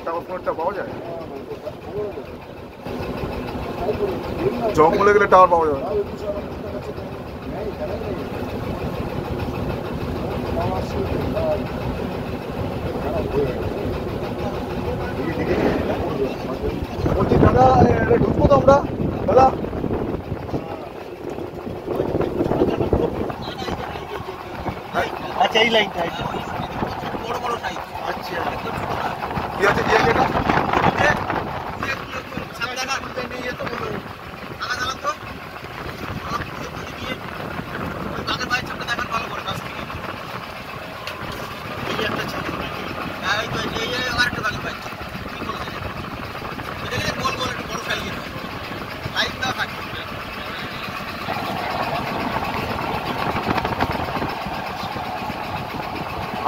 Tower ফোনটা পাওয়া যায়? জঙ্গলে গেলে টাওয়ার পাওয়া যাবে? বলছি দাদা, ঢুকবো তো আমরা দাদা? আচ্ছা, এই লাইনটা বড় বড় সাইজ। আচ্ছা, কি আছে কি আছে এটা?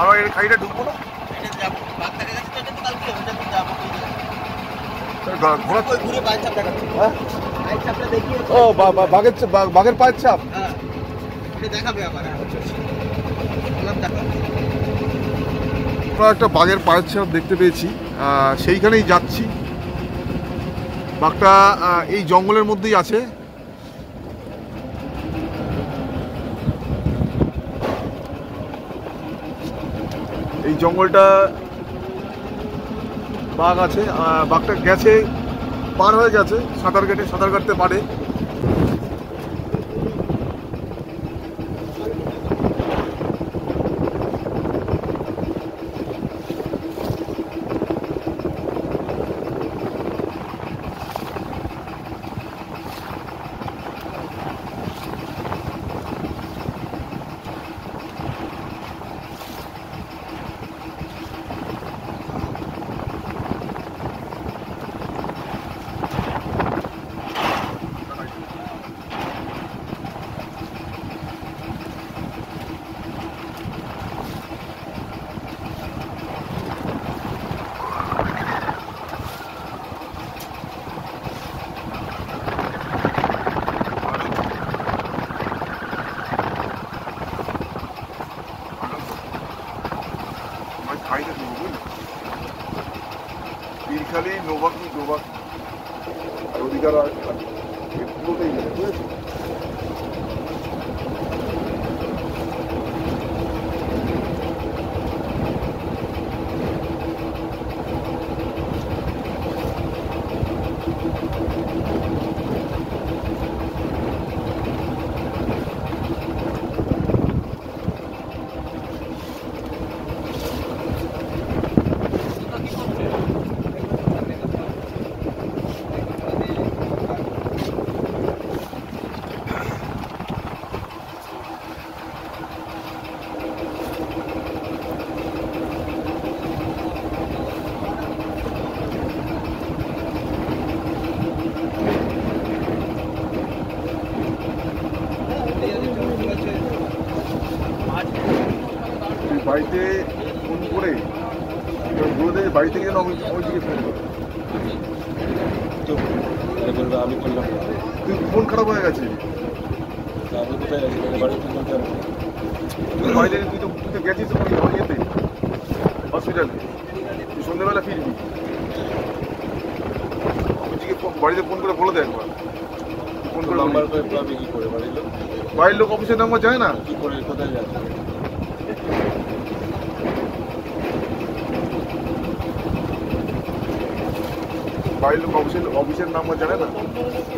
আমরা এই খাইটা ঢুকবো না? ঘোরা ঘুরে পায়ের ছাপ দেখাচ্ছে। হ্যাঁ, পায়ের ছাপটা দেখিয়ে ও বাঘের পায়ের ছাপ। হ্যাঁ, এটা দেখাবে আবার। আমরা একটা বাঘের পায়ের ছাপ দেখতে পেয়েছি, সেইখানেই যাচ্ছি। বাঘটা এই জঙ্গলের মধ্যেই আছে। এই জঙ্গলটা বাঘ আছে, বাঘটা গেছে, পার হয়ে গেছে, সাঁতার কাটতে পারে। পীরখালি, নোভাকি, আর অধিকার পুরোটাই গেলে, বুঝেছি। বাড়িতে ফোন করে বলে বাড়ি থেকে যেন ওই দিকে ফোন করে। আমি করলাম, তুই ফোন খারাপ হয়ে গেছে। আমি কোথায় গেছি? বাড়িতে তুই তো গেছিস ইয়েতে হসপিটালে, তুই সন্ধ্যেবেলা ফিরবি। বাড়িতে ফোন করে বলে দে একবার। ফোন করে নাম্বার করে পাবি কি করে? বাড়ির লোক অফিসের নাম্বার যায় না কি করে? কোথায় যাচ্ছে? বাড়ির লোক অফিসের নাম্বার জানে না,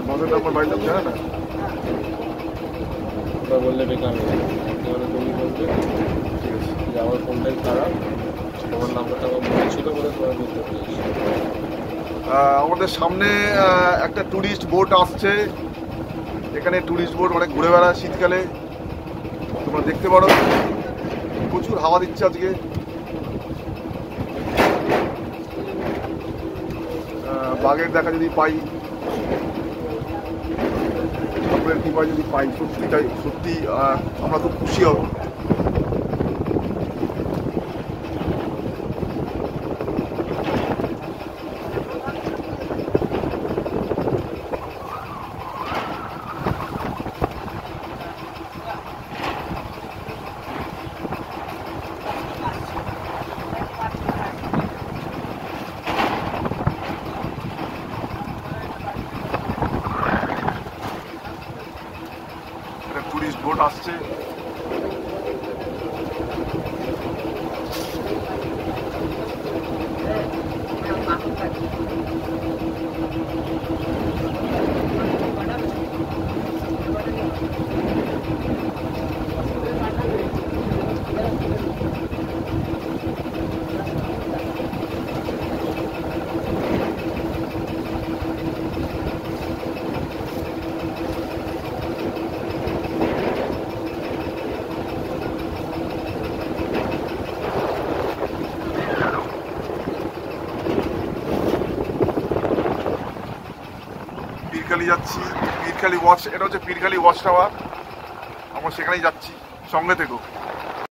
বসের নাম্বার বাড়ির লোক জানে না। ওটা বললে বেকার নেই। তুমি বলবে যে আমার ফোনটাই খারাপ, তোমার নাম্বারটা আমার মনে ছিল বলে তোমার বলতে পেরেছি। আমাদের সামনে একটা ট্যুরিস্ট বোট আসছে। এখানে ট্যুরিস্ট বোট অনেক ঘুরে বেড়ায় শীতকালে, তোমরা দেখতে পারো। প্রচুর হাওয়া দিচ্ছে আজকে। বাঘের দেখা যদি পাই, ঠাকুরের কৃপায় যদি পাই, সত্যি আমরা খুব খুশি হব। আসছে। পীরখালি যাচ্ছি, পীরখালি ওয়াচ, এটা হচ্ছে পীরখালি ওয়াচ টাওয়ার। আমরা সেখানেই যাচ্ছি, সঙ্গে থেকো।